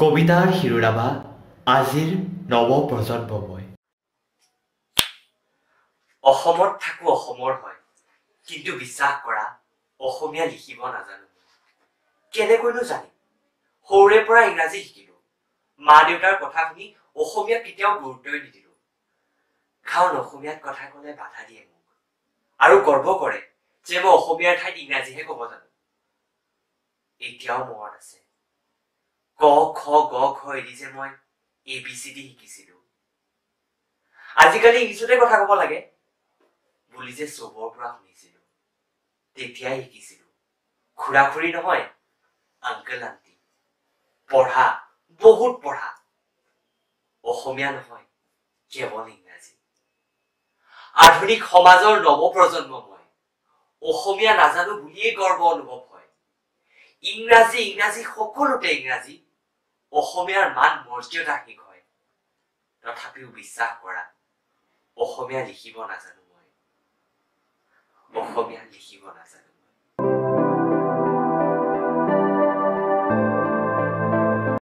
কবিতাৰ শিৰোনামা আজিৰ নৱপ্ৰজন্ম মই। অসমত থাকো অসমৰ হয়, কিন্তু বিশ্বাস কৰা অসমীয়া লিখিব নাজানো। কেনেকৈনো জানিম? সৰুৰে পৰা ইংৰাজী শিকিলো। মা দেউতাৰ কথা শুনি অসমীয়াত কেতিয়াও গুৰুত্বই নিদিলো। কাৰণ অসমীয়াত কথা কলে বাধা দিয়ে মোক আৰু গৰ্ব কৰে যে মই অসমীয়াৰ ঠাইত ইংৰাজীহে কব জানো। এতিয়াও মনত আছে ক খ গ ঘ এৰি যে মই ABCD শিকিছিলো। আজিকালি ইংলিছতে কথা কব লাগে বুলি যে চবৰ পৰা শুনিছিলো। তেতিয়াই শিকিছিলো খুৰা খুৰী নহয়, আংকেল আন্টি। পঢ়া, বহুত পঢ়া। অসমীয়া নহয়, কেৱল ইংৰাজী। আধুনিক সমাজৰ নৱপ্ৰজন্ম মই। অসমীয়া নাজানো বুলিয়েই গৰ্ব অনুভৱ হয়। ইংৰাজী সকলোতে ইংৰাজী। অসমীয়াৰ মান মৰ্যাদাহীন হয়। তথাপিও বিশ্বাস কৰা অসমীয়া লিখিব নাজানো মই। অসমীয়া লিখিব নাজানো।